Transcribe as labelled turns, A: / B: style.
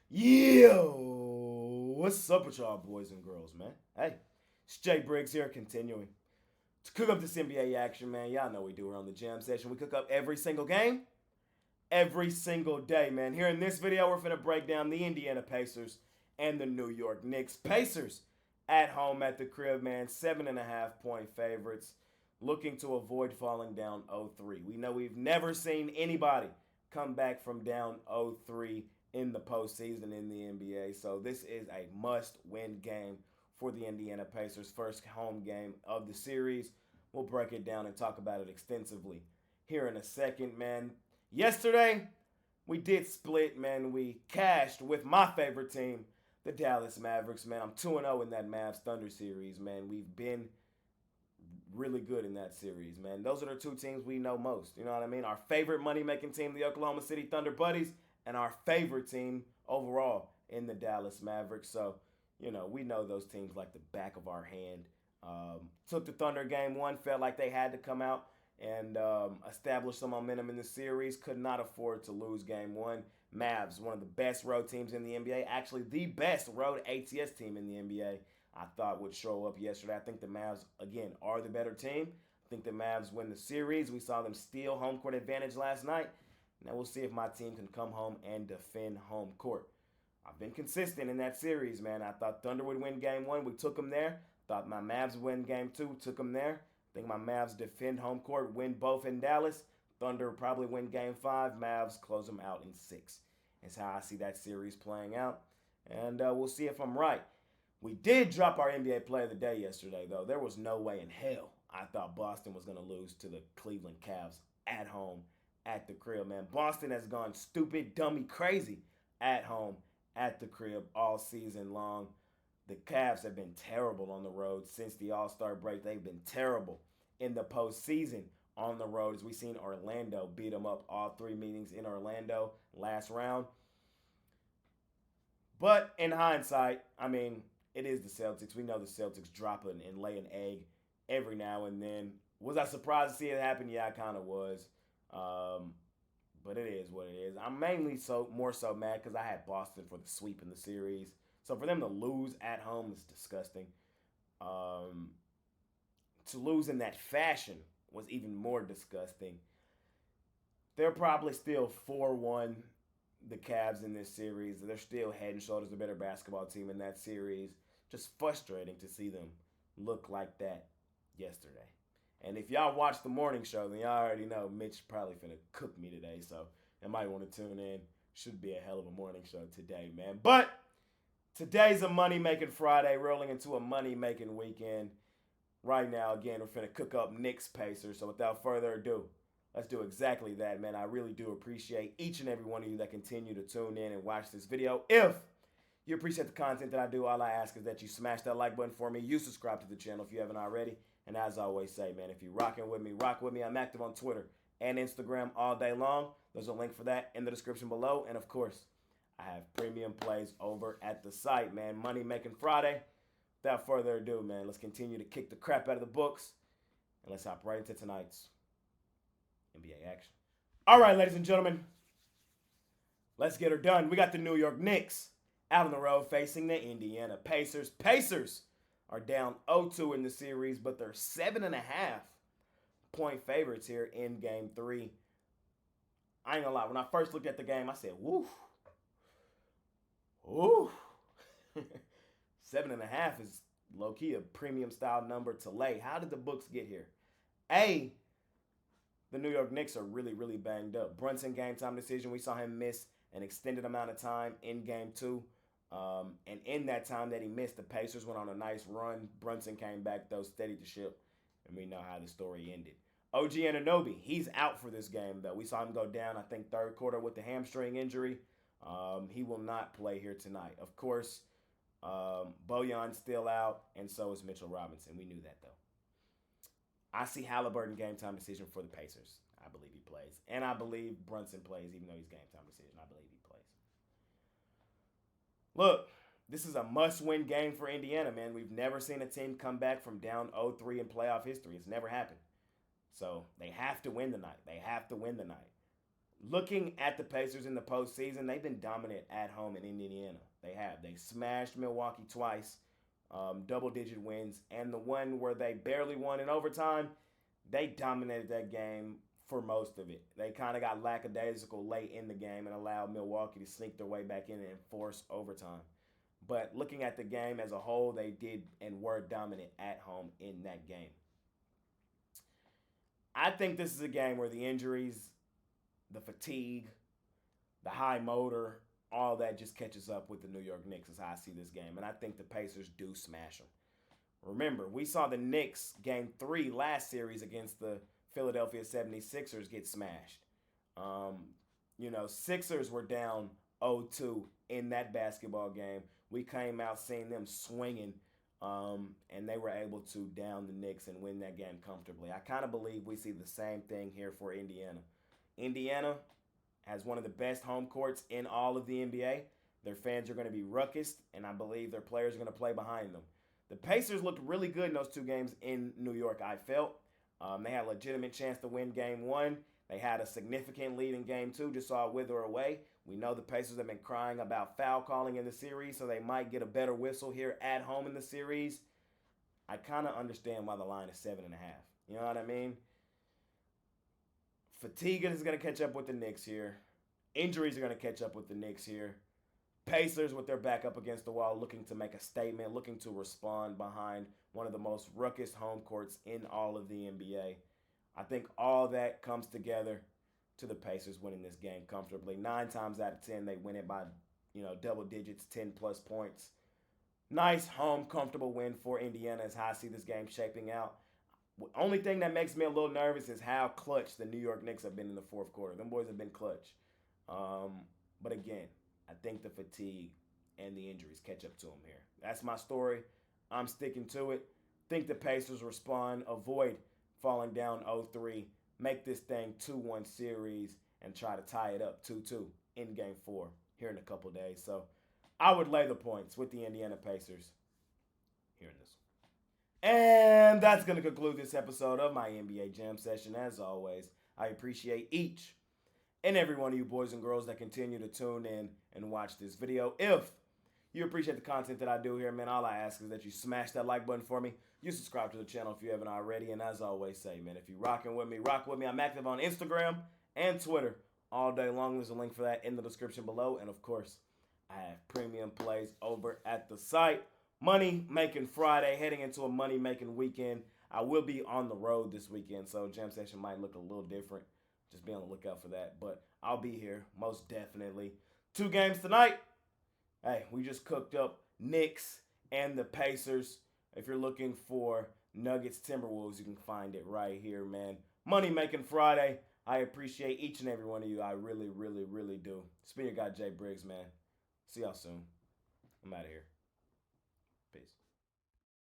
A: Yo, what's up with y'all boys and girls, man? Hey, it's Jay Briggs here, continuing to cook up this NBA action, man. Y'all know we do. We're on the jam session. We cook up every single game, every single day, man. Here in this video, we're finna break down the Indiana Pacers and the New York Knicks. Pacers at home at the crib, man. 7.5-point favorites, looking to avoid falling down 0-3. We know we've never seen anybody come back from down 0-3 in the postseason in the NBA. So this is a must-win game for the Indiana Pacers. First home game of the series. We'll break it down and talk about it extensively here in a second, man. Yesterday, we did split, man. We cashed with my favorite team, the Dallas Mavericks, man. I'm 2-0 in that Mavs Thunder series, man. We've been really good in that series, man. Those are the two teams we know most. You know what I mean? Our favorite money-making team, the Oklahoma City Thunder Buddies, and our favorite team overall in the Dallas Mavericks. So, we know those teams like the back of our hand. Took the Thunder game one, felt like they had to come out and establish some momentum in the series. Could not afford to lose game one. Mavs, one of the best road teams in the NBA, actually the best road ATS team in the NBA, I thought would show up yesterday. I think the Mavs, again, are the better team. I think the Mavs win the series. We saw them steal home court advantage last night. Now we'll see if my team can come home and defend home court. I've been consistent in that series, man. I thought Thunder would win game one. We took them there. Thought my Mavs would win game two. Took them there. I think my Mavs defend home court, win both in Dallas. Thunder probably win game five. Mavs close them out in six. That's how I see that series playing out. And we'll see if I'm right. We did drop our NBA Player of the Day yesterday, though. There was no way in hell I thought Boston was going to lose to the Cleveland Cavs at home at the crib, man. Boston has gone stupid, dummy, crazy at home at the crib all season long. The Cavs have been terrible on the road since the All-Star break. They've been terrible in the postseason on the road, as we've seen Orlando beat them up all three meetings in Orlando last round. But in hindsight, I mean, it is the Celtics. We know the Celtics drop and lay an egg every now and then. Was I surprised to see it happen? Yeah, I kind of was. But it is what it is. I'm mainly more so mad because I had Boston for the sweep in the series. So for them to lose at home is disgusting. To lose in that fashion was even more disgusting. They're probably still 4-1, the Cavs, in this series. They're still head and shoulders the better basketball team in that series. Just frustrating to see them look like that yesterday. And if y'all watch the morning show, then y'all already know Mitch probably finna cook me today. So you might want to tune in. Should be a hell of a morning show today, man. But today's a money-making Friday, rolling into a money-making weekend. Right now, again, we're finna cook up Knicks Pacers. So without further ado, let's do exactly that, man. I really do appreciate each and every one of you that continue to tune in and watch this video. If you appreciate the content that I do, all I ask is that you smash that like button for me. You subscribe to the channel if you haven't already. And as I always say, man, if you're rocking with me, rock with me. I'm active on Twitter and Instagram all day long. There's a link for that in the description below. And, of course, I have premium plays over at the site, man. Money Making Friday. Without further ado, man, let's continue to kick the crap out of the books. And let's hop right into tonight's NBA action. All right, ladies and gentlemen, let's get her done. We got the New York Knicks out on the road facing the Indiana Pacers. Pacers are down 0-2 in the series, but they're 7.5-point favorites here in game three. I ain't gonna lie, when I first looked at the game, I said, woo. Ooh. 7.5 is low-key a premium style number to lay. How did the books get here? The New York Knicks are really, really banged up. Brunson game time decision, we saw him miss an extended amount of time in game two. And in that time that he missed, the Pacers went on a nice run. Brunson came back, though, steadied the ship, and we know how the story ended. OG Anunoby, he's out for this game, though. We saw him go down, I think, third quarter with the hamstring injury. He will not play here tonight. Of course, Bojan's still out, and so is Mitchell Robinson. We knew that, though. I see Halliburton game time decision for the Pacers. I believe he plays. And I believe Brunson plays, even though he's game time decision. I believe he plays. Look, this is a must-win game for Indiana, man. We've never seen a team come back from down 0-3 in playoff history. It's never happened. So they have to win tonight. They have to win tonight. Looking at the Pacers in the postseason, they've been dominant at home in Indiana. They have. They smashed Milwaukee twice, double-digit wins, and the one where they barely won in overtime, they dominated that game for most of it. They kind of got lackadaisical late in the game and allowed Milwaukee to sneak their way back in and force overtime. But looking at the game as a whole, they did and were dominant at home in that game. I think this is a game where the injuries, the fatigue, the high motor, all that just catches up with the New York Knicks is how I see this game. And I think the Pacers do smash them. Remember, we saw the Knicks game 3 last series against the Philadelphia 76ers get smashed. Sixers were down 0-2 in that basketball game. We came out seeing them swinging, and they were able to down the Knicks and win that game comfortably. I kind of believe we see the same thing here for Indiana. Indiana has one of the best home courts in all of the NBA. Their fans are going to be ruckus, and I believe their players are going to play behind them. The Pacers looked really good in those 2 games in New York, I felt. They had a legitimate chance to win game 1. They had a significant lead in game 2, just saw it wither away. We know the Pacers have been crying about foul calling in the series, so they might get a better whistle here at home in the series. I kind of understand why the line is 7.5. You know what I mean? Fatigue is going to catch up with the Knicks here. Injuries are going to catch up with the Knicks here. Pacers with their back up against the wall, looking to make a statement, looking to respond behind one of the most ruckus home courts in all of the NBA. I think all that comes together to the Pacers winning this game comfortably. 9 times out of 10, they win it by, double digits, 10-plus points. Nice home, comfortable win for Indiana is how I see this game shaping out. The only thing that makes me a little nervous is how clutch the New York Knicks have been in the fourth quarter. Them boys have been clutch. But again, I think the fatigue and the injuries catch up to them here. That's my story. I'm sticking to it. Think the Pacers respond, avoid falling down 0-3, make this thing 2-1 series, and try to tie it up 2-2 in Game 4 here in a couple days. So I would lay the points with the Indiana Pacers here in this one. And that's going to conclude this episode of my NBA Jam Session. As always, I appreciate each and every one of you boys and girls that continue to tune in and watch this video. If you appreciate the content that I do here, man, all I ask is that you smash that like button for me. You subscribe to the channel if you haven't already. And as I always say, man, if you're rocking with me, rock with me. I'm active on Instagram and Twitter all day long. There's a link for that in the description below. And, of course, I have premium plays over at the site. Money Making Friday, heading into a money making weekend. I will be on the road this weekend, so Jam Session might look a little different. Just be on the lookout for that. But I'll be here, most definitely. 2 games tonight. Hey, we just cooked up Knicks and the Pacers. If you're looking for Nuggets Timberwolves, you can find it right here, man. Money Making Friday. I appreciate each and every one of you. I really, really, really do. It's been your guy, Jay Briggs, man. See y'all soon. I'm out of here. Peace.